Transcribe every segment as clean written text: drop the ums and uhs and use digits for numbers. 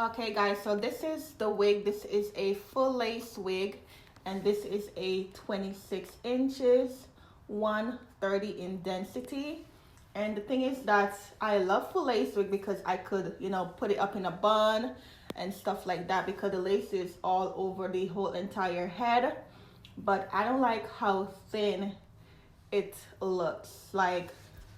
Okay guys, so this is the wig. This is a full lace wig, and this is a 26 inches, 130 in density. And the thing is that I love full lace wig because I could, put it up in a bun and stuff like that, because the lace is all over the whole entire head. But I don't like how thin it looks. Like,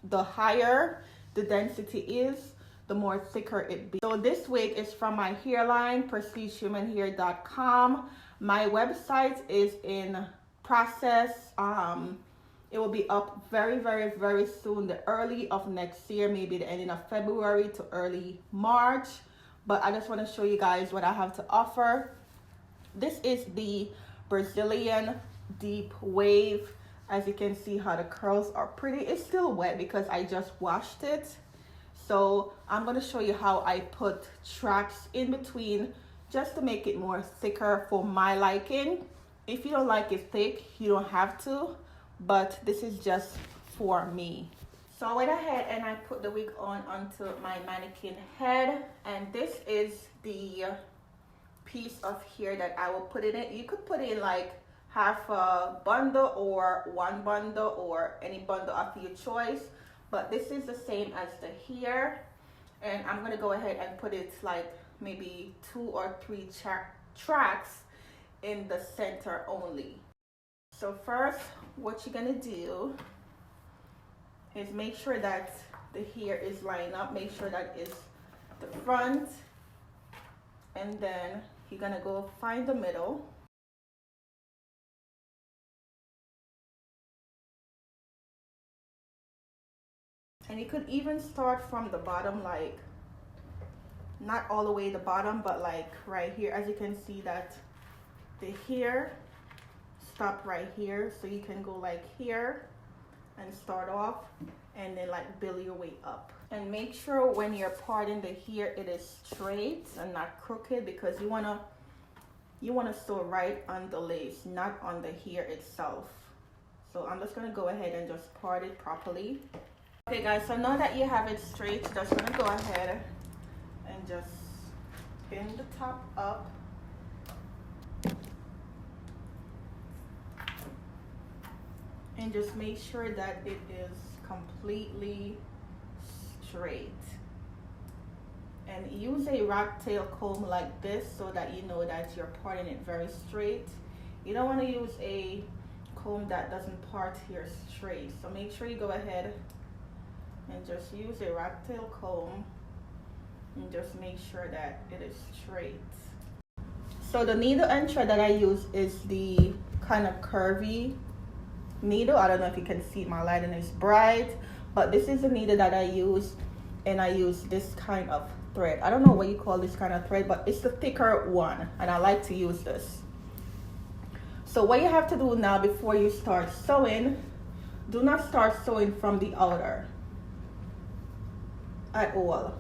the higher the density is, the more thicker it be. So this wig is from my hairline, prestigehumanhair.com. My website is in process. It will be up very, very, very soon, the early of next year, maybe the ending of February to early March. But I just want to show you guys what I have to offer. This is the Brazilian deep wave. As you can see how the curls are pretty. It's still wet because I just washed it. So I'm going to show you how I put tracks in between just to make it more thicker for my liking. If you don't like it thick, you don't have to, but this is just for me. So I went ahead and I put the wig onto my mannequin head, and this is the piece of hair that I will put in it. You could put in like half a bundle or one bundle or any bundle of your choice, but this is the same as the hair. And I'm gonna go ahead and put it like maybe 2 or 3 tracks in the center only. So first, what you're gonna do is make sure that the hair is lined up. Make sure that it's the front, and then you're gonna go find the middle. And you could even start from the bottom, like not all the way the bottom, but like right here. As you can see that the hair stop right here, so you can go like here and start off and then like build your way up. And make sure when you're parting the hair, it is straight and not crooked, because you wanna sew right on the lace, not on the hair itself. So I'm just gonna go ahead and just part it properly. Okay guys, so now that you have it straight, you're just gonna go ahead and just pin the top up. And just make sure that it is completely straight. And use a rat tail comb like this so that you know that you're parting it very straight. You don't want to use a comb that doesn't part here straight. So make sure you go ahead and just use a rat tail comb and just make sure that it is straight. So the needle and thread that I use is the kind of curvy needle. I don't know if you can see my lighting is bright, but this is the needle that I use, and I use this kind of thread. I don't know what you call this kind of thread, but it's the thicker one, and I like to use this. So what you have to do now before you start sewing, do not start sewing from the outer at all.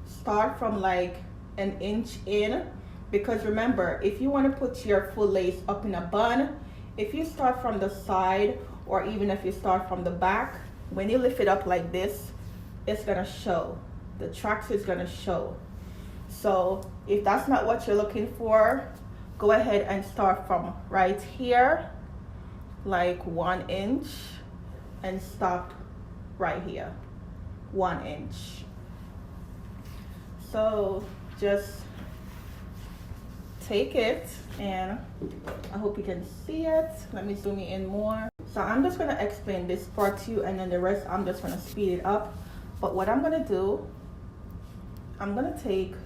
Start from like an inch in, because remember, if you want to put your full lace up in a bun, if you start from the side, or even if you start from the back, when you lift it up like this, it's gonna show. The tracks is gonna show. So if that's not what you're looking for, go ahead and start from right here, like 1 inch, and stop right here, 1 inch. So just take it, and I hope you can see it. Let me zoom in more. So I'm just gonna explain this part to you, and then the rest I'm just gonna speed it up. But what I'm gonna do, I'm gonna take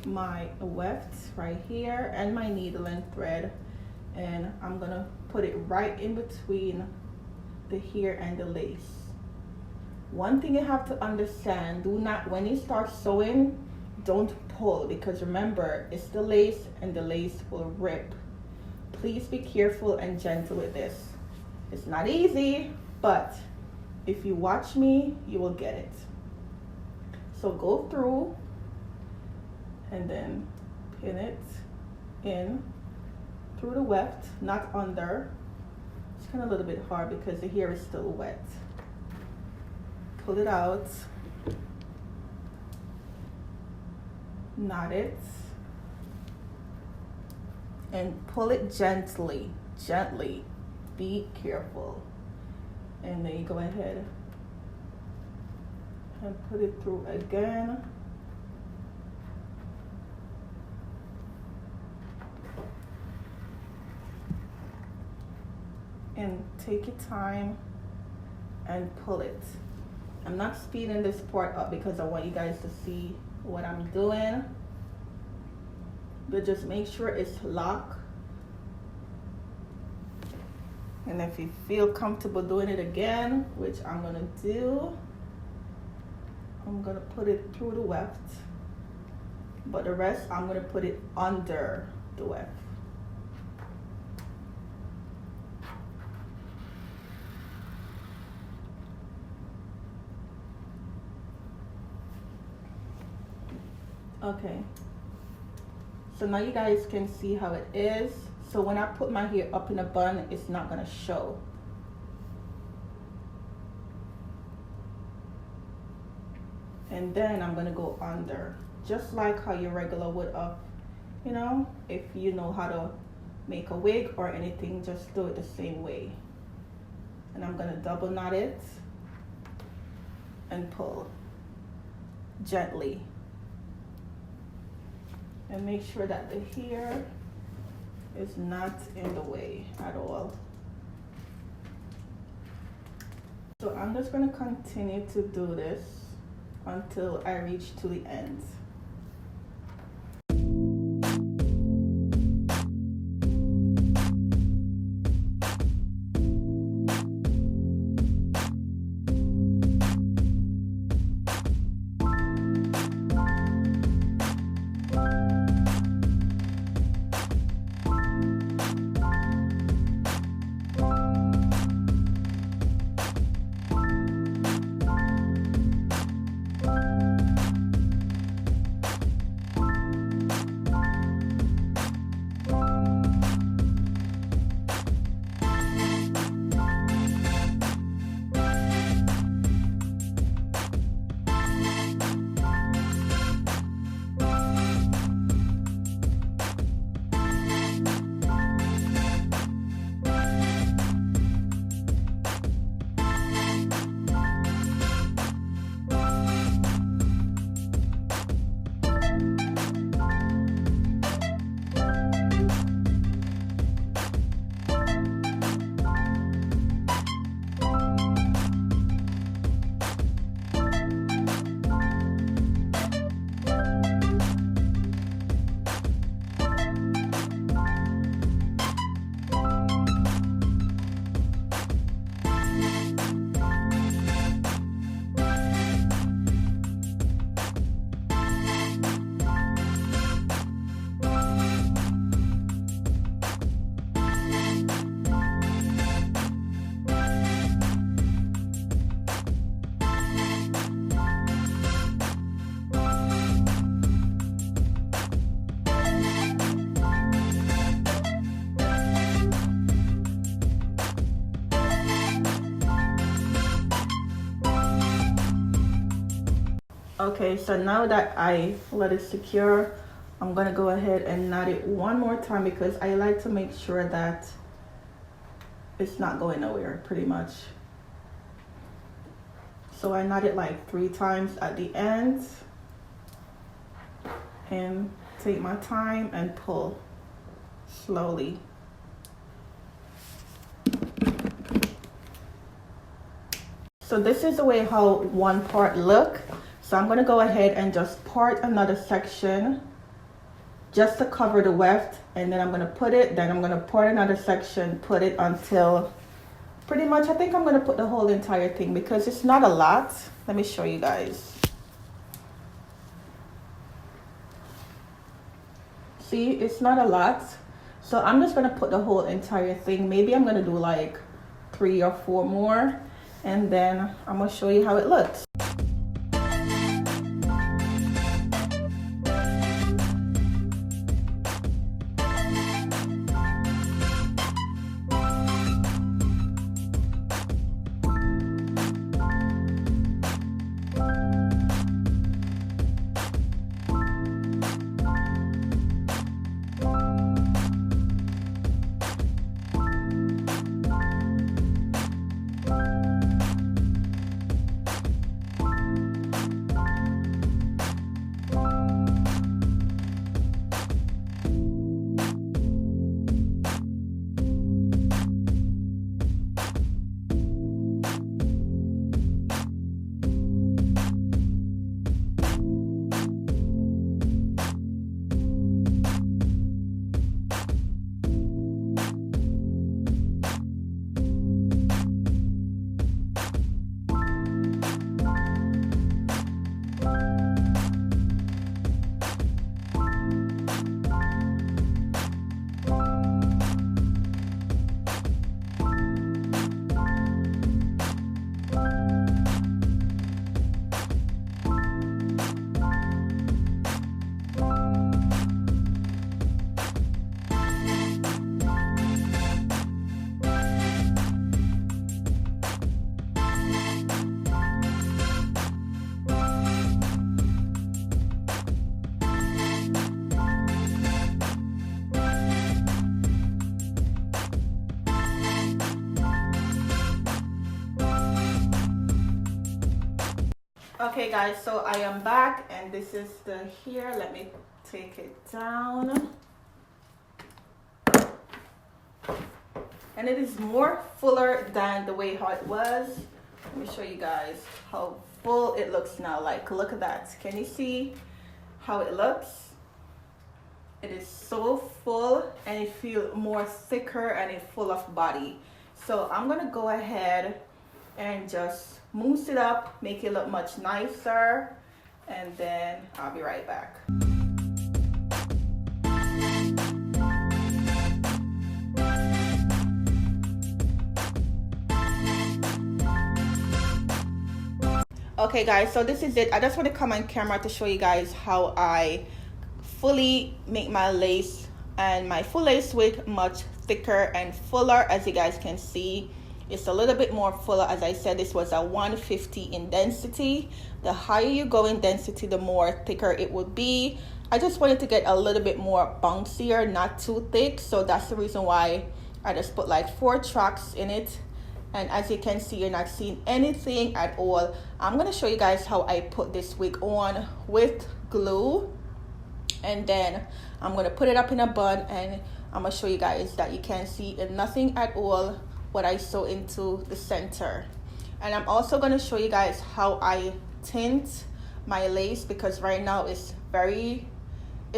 my weft right here and my needle and thread, and I'm gonna put it right in between the hair and the lace. One thing you have to understand, do not, when you start sewing, don't pull, because remember, it's the lace and the lace will rip. Please be careful and gentle with this. It's not easy, but if you watch me, you will get it. So go through and then pin it in through the weft, not under. It's kind of a little bit hard because the hair is still wet. Pull it out. knot it and pull it gently, be careful. And then you go ahead and put it through again. And take your time and pull it. I'm not speeding this part up because I want you guys to see what I'm doing. But just make sure it's locked. And if you feel comfortable doing it again, which I'm gonna do, I'm gonna put it through the weft. But the rest, I'm gonna put it under the weft. Okay, so now you guys can see how it is. So when I put my hair up in a bun, it's not gonna show. And then I'm gonna go under, just like how you regular would up, you know, if you know how to make a wig or anything, just do it the same way. And I'm gonna double knot it and pull gently. And make sure that the hair is not in the way at all. So I'm just going to continue to do this until I reach to the end. Okay, so now that I let it secure, I'm gonna go ahead and knot it one more time because I like to make sure that it's not going nowhere, pretty much. So I knot it like 3 times at the end and take my time and pull slowly. So this is the way how one part look. So I'm going to go ahead and just part another section just to cover the weft, and then I'm going to put it, then I'm going to part another section, put it until pretty much, I think I'm going to put the whole entire thing because it's not a lot. Let me show you guys. See, it's not a lot. So I'm just going to put the whole entire thing. Maybe I'm going to do like 3 or 4 more, and then I'm going to show you how it looks. Okay guys, so I am back and this is the hair. Let me take it down. And it is more fuller than the way how it was. Let me show you guys how full it looks now. Like, look at that. Can you see how it looks? It is so full and it feels more thicker and it's full of body. So I'm gonna go ahead and just mousse it up, make it look much nicer, and then I'll be right back. Okay guys, so this is it. I just want to come on camera to show you guys how I fully make my lace and my full lace wig much thicker and fuller. As you guys can see, it's a little bit more fuller. As I said, this was a 150 in density. The higher you go in density, the more thicker it would be. I just wanted to get a little bit more bouncier, not too thick, so that's the reason why I just put like 4 tracks in it. And as you can see, you're not seeing anything at all. I'm going to show you guys how I put this wig on with glue. And then I'm going to put it up in a bun and I'm going to show you guys that you can't see nothing at all what I sew into the center. And I'm also going to show you guys how I tint my lace, because right now it's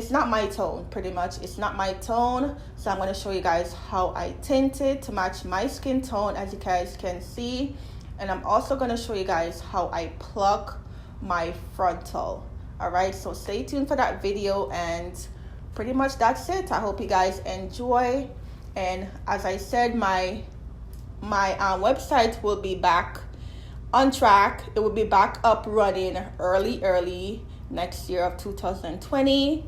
not my tone, pretty much. It's not my tone. So I'm going to show you guys how I tint it to match my skin tone, as you guys can see. And I'm also going to show you guys how I pluck my frontal. All right, so stay tuned for that video, and pretty much that's it. I hope you guys enjoy. And as I said, my website will be back on track. It will be back up running early next year of 2020.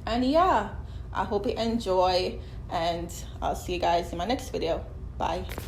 And yeah, I hope you enjoy, and I'll see you guys in my next video. Bye.